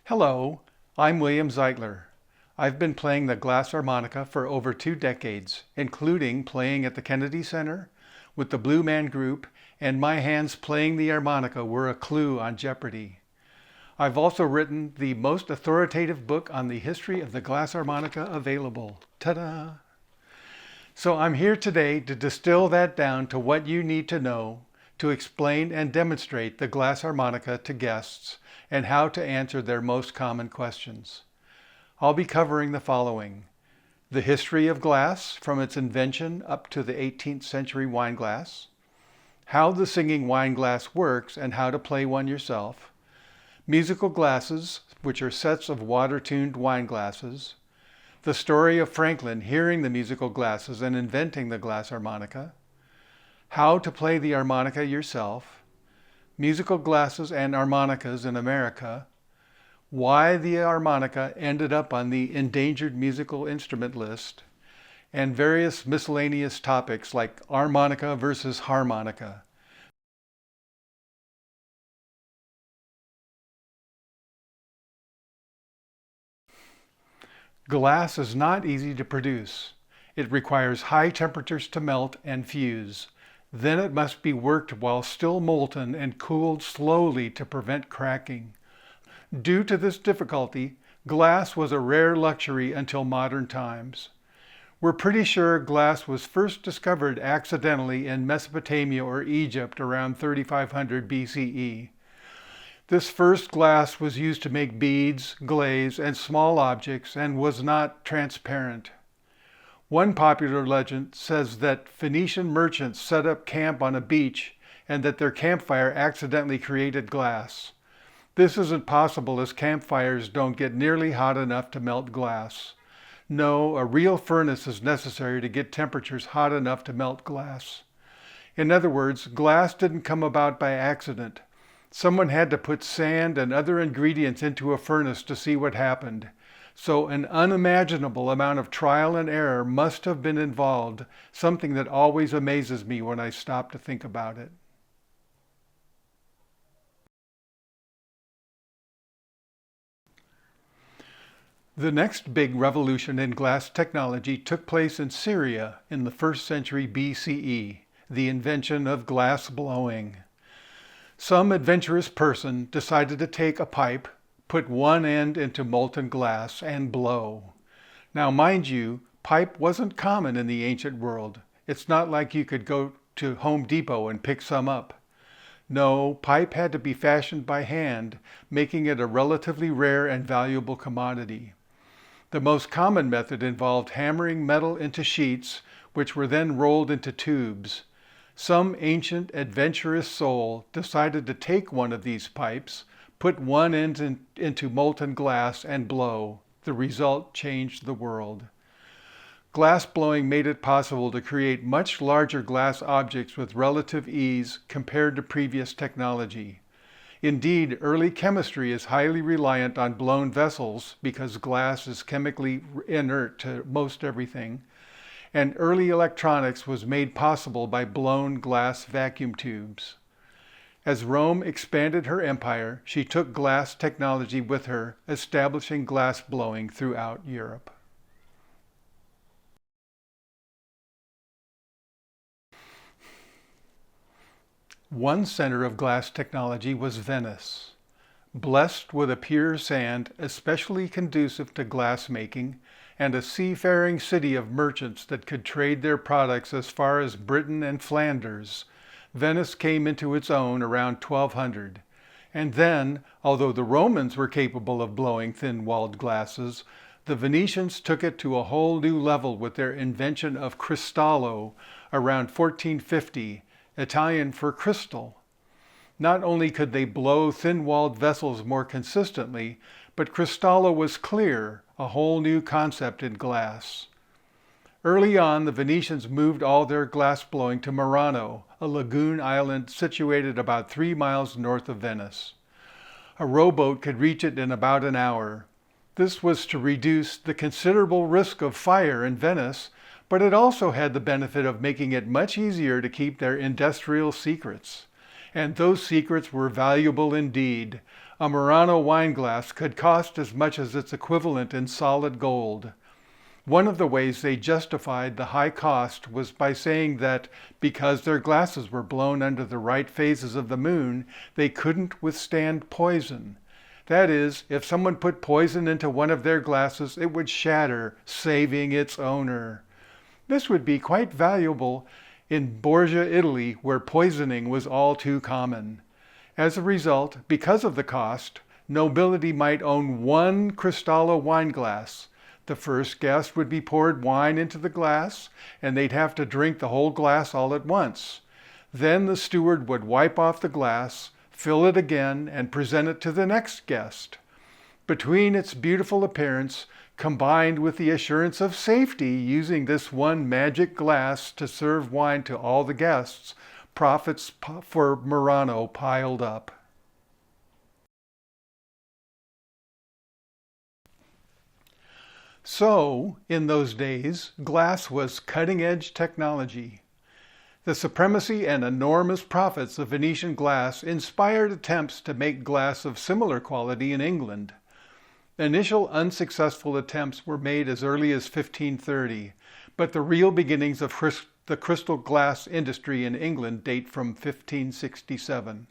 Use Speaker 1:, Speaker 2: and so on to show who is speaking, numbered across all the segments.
Speaker 1: Hello, I'm William Zeitler. I've been playing the glass harmonica for over 2 decades, including playing at the Kennedy Center, with the Blue Man Group, and my hands playing the harmonica were a clue on Jeopardy! I've also written the most authoritative book on the history of the glass harmonica available. Ta-da! So I'm here today to distill that down to what you need to know to explain and demonstrate the glass harmonica to guests and how to answer their most common questions. I'll be covering the following: the history of glass from its invention up to the 18th century wine glass, how the singing wine glass works and how to play one yourself, musical glasses, which are sets of water-tuned wine glasses, the story of Franklin hearing the musical glasses and inventing the glass harmonica, how to play the harmonica yourself, musical glasses and harmonicas in America, why the harmonica ended up on the endangered musical instrument list, and various miscellaneous topics like armonica versus harmonica. Glass is not easy to produce. It requires high temperatures to melt and fuse. Then it must be worked while still molten and cooled slowly to prevent cracking. Due to this difficulty, glass was a rare luxury until modern times. We're pretty sure glass was first discovered accidentally in Mesopotamia or Egypt around 3500 BCE. This first glass was used to make beads, glaze, and small objects and was not transparent. One popular legend says that Phoenician merchants set up camp on a beach and that their campfire accidentally created glass. This isn't possible as campfires don't get nearly hot enough to melt glass. No, a real furnace is necessary to get temperatures hot enough to melt glass. In other words, glass didn't come about by accident. Someone had to put sand and other ingredients into a furnace to see what happened. So an unimaginable amount of trial and error must have been involved, something that always amazes me when I stop to think about it. The next big revolution in glass technology took place in Syria in the 1st century BCE, the invention of glass blowing. Some adventurous person decided to take a pipe, put one end into molten glass, and blow. Now, mind you, pipe wasn't common in the ancient world. It's not like you could go to Home Depot and pick some up. No, pipe had to be fashioned by hand, making it a relatively rare and valuable commodity. The most common method involved hammering metal into sheets, which were then rolled into tubes. Some ancient adventurous soul decided to take one of these pipes, put one end into molten glass, and blow. The result changed the world. Glass blowing made it possible to create much larger glass objects with relative ease compared to previous technology. Indeed, early chemistry is highly reliant on blown vessels because glass is chemically inert to most everything, and early electronics was made possible by blown glass vacuum tubes. As Rome expanded her empire, she took glass technology with her, establishing glass blowing throughout Europe. One center of glass technology was Venice. Blessed with a pure sand especially conducive to glass making, and a seafaring city of merchants that could trade their products as far as Britain and Flanders, Venice came into its own around 1200. And then, although the Romans were capable of blowing thin-walled glasses, the Venetians took it to a whole new level with their invention of cristallo around 1450, Italian for crystal. Not only could they blow thin-walled vessels more consistently, but cristallo was clear, a whole new concept in glass. Early on, the Venetians moved all their glass blowing to Murano, a lagoon island situated about 3 miles north of Venice. A rowboat could reach it in about an hour. This was to reduce the considerable risk of fire in Venice, but it also had the benefit of making it much easier to keep their industrial secrets. And those secrets were valuable indeed. A Murano wine glass could cost as much as its equivalent in solid gold. One of the ways they justified the high cost was by saying that because their glasses were blown under the right phases of the moon, they couldn't withstand poison. That is, if someone put poison into one of their glasses, it would shatter, saving its owner. This would be quite valuable in Borgia, Italy, where poisoning was all too common. As a result, because of the cost, nobility might own one Cristallo wine glass. The first guest would be poured wine into the glass, and they'd have to drink the whole glass all at once. Then the steward would wipe off the glass, fill it again, and present it to the next guest. Between its beautiful appearance, combined with the assurance of safety using this one magic glass to serve wine to all the guests, profits for Murano piled up. So, in those days, glass was cutting-edge technology. The supremacy and enormous profits of Venetian glass inspired attempts to make glass of similar quality in England. Initial unsuccessful attempts were made as early as 1530, but the real beginnings of the crystal glass industry in England date from 1567.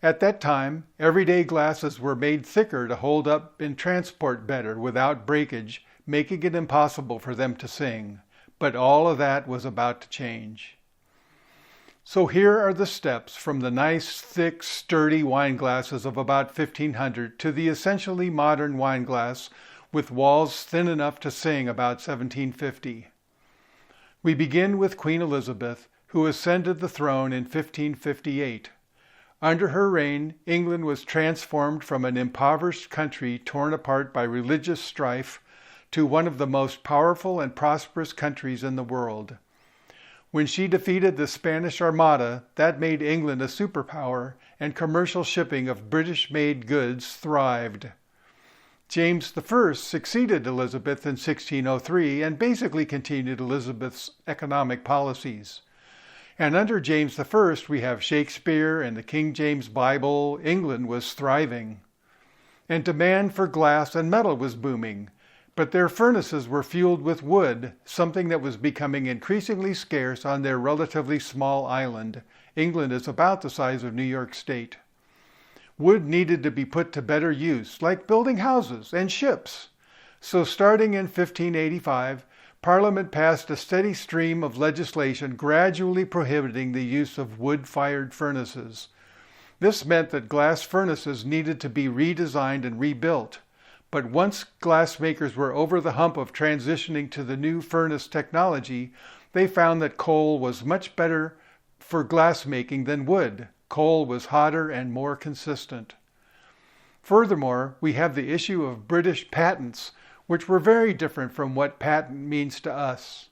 Speaker 1: At that time, everyday glasses were made thicker to hold up in transport better without breakage, making it impossible for them to sing. But all of that was about to change. So here are the steps from the nice, thick, sturdy wine glasses of about 1500 to the essentially modern wine glass with walls thin enough to sing about 1750. We begin with Queen Elizabeth, who ascended the throne in 1558. Under her reign, England was transformed from an impoverished country torn apart by religious strife to one of the most powerful and prosperous countries in the world. When she defeated the Spanish Armada, that made England a superpower, and commercial shipping of British-made goods thrived. James I succeeded Elizabeth in 1603 and basically continued Elizabeth's economic policies. And under James I, we have Shakespeare and the King James Bible. England was thriving. And demand for glass and metal was booming, but their furnaces were fueled with wood, something that was becoming increasingly scarce on their relatively small island. England is about the size of New York State. Wood needed to be put to better use, like building houses and ships. So starting in 1585, Parliament passed a steady stream of legislation gradually prohibiting the use of wood-fired furnaces. This meant that glass furnaces needed to be redesigned and rebuilt. But once glassmakers were over the hump of transitioning to the new furnace technology, they found that coal was much better for glassmaking than wood. Coal was hotter and more consistent. Furthermore, we have the issue of British patents, which were very different from what patent means to us.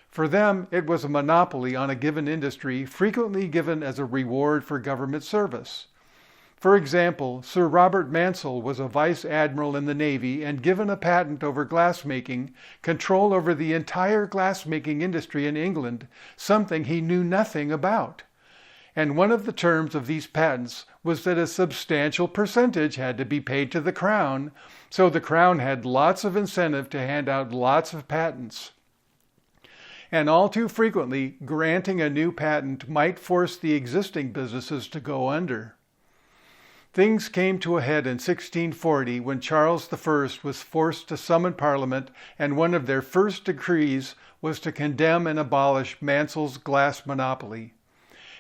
Speaker 1: For them, it was a monopoly on a given industry, frequently given as a reward for government service. For example, Sir Robert Mansell was a vice admiral in the Navy and given a patent over glassmaking, control over the entire glassmaking industry in England, something he knew nothing about. And one of the terms of these patents was that a substantial percentage had to be paid to the Crown, so the Crown had lots of incentive to hand out lots of patents. And all too frequently, granting a new patent might force the existing businesses to go under. Things came to a head in 1640 when Charles I was forced to summon Parliament, and one of their first decrees was to condemn and abolish Mansell's glass monopoly.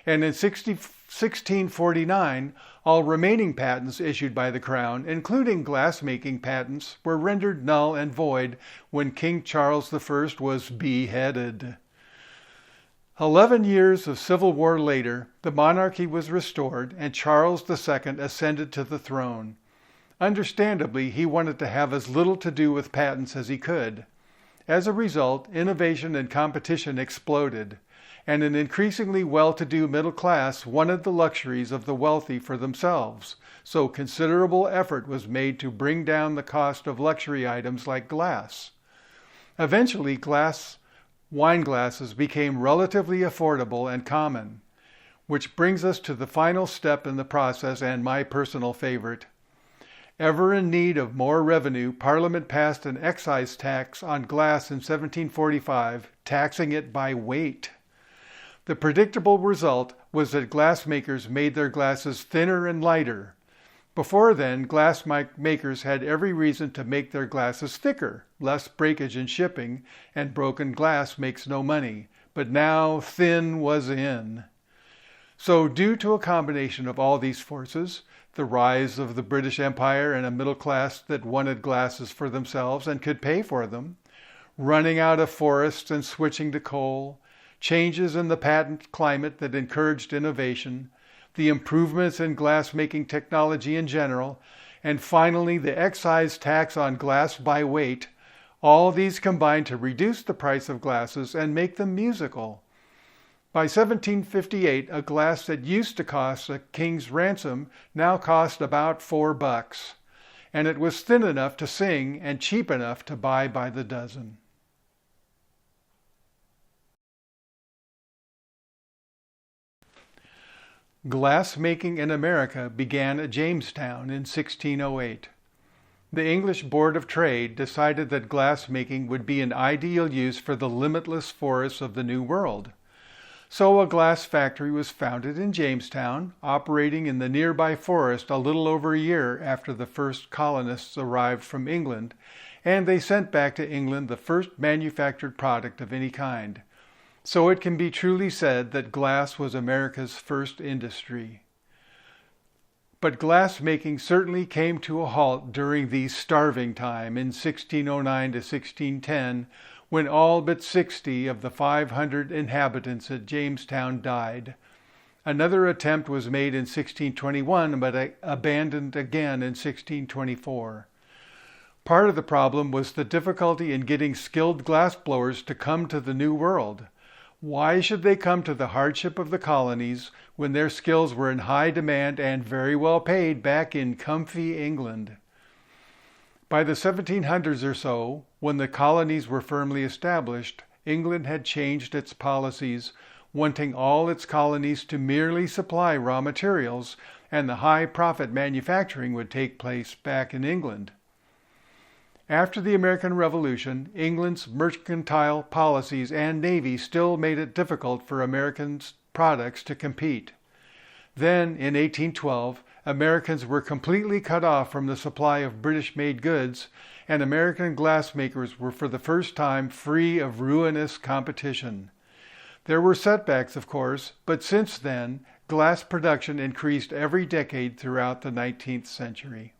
Speaker 1: And in 1649, all remaining patents issued by the Crown, including glassmaking patents, were rendered null and void when King Charles I was beheaded. 11 years of civil war later, the monarchy was restored and Charles II ascended to the throne. Understandably, he wanted to have as little to do with patents as he could. As a result, innovation and competition exploded, and an increasingly well-to-do middle class wanted the luxuries of the wealthy for themselves, so considerable effort was made to bring down the cost of luxury items like glass. Eventually, wine glasses became relatively affordable and common, which brings us to the final step in the process and my personal favorite. Ever in need of more revenue, Parliament passed an excise tax on glass in 1745, taxing it by weight. The predictable result was that glassmakers made their glasses thinner and lighter. Before then, glass makers had every reason to make their glasses thicker, less breakage in shipping, and broken glass makes no money. But now thin was in. So due to a combination of all these forces, the rise of the British Empire and a middle class that wanted glasses for themselves and could pay for them, running out of forests and switching to coal, changes in the patent climate that encouraged innovation, the improvements in glass-making technology in general, and finally the excise tax on glass by weight, all these combined to reduce the price of glasses and make them musical. By 1758, a glass that used to cost a king's ransom now cost about $4, and it was thin enough to sing and cheap enough to buy by the dozen. Glass making in America began at Jamestown in 1608. The English Board of Trade decided that glass making would be an ideal use for the limitless forests of the New World. So a glass factory was founded in Jamestown, operating in the nearby forest a little over a year after the first colonists arrived from England, and they sent back to England the first manufactured product of any kind. So it can be truly said that glass was America's first industry. But glass making certainly came to a halt during the starving time in 1609 to 1610, when all but 60 of the 500 inhabitants at Jamestown died. Another attempt was made in 1621, but abandoned again in 1624. Part of the problem was the difficulty in getting skilled glassblowers to come to the New World. Why should they come to the hardship of the colonies when their skills were in high demand and very well paid back in comfy England? By the 1700s or so, when the colonies were firmly established, England had changed its policies, wanting all its colonies to merely supply raw materials, and the high-profit manufacturing would take place back in England. After the American Revolution, England's mercantile policies and navy still made it difficult for American products to compete. Then, in 1812, Americans were completely cut off from the supply of British-made goods, and American glassmakers were for the first time free of ruinous competition. There were setbacks, of course, but since then, glass production increased every decade throughout the 19th century.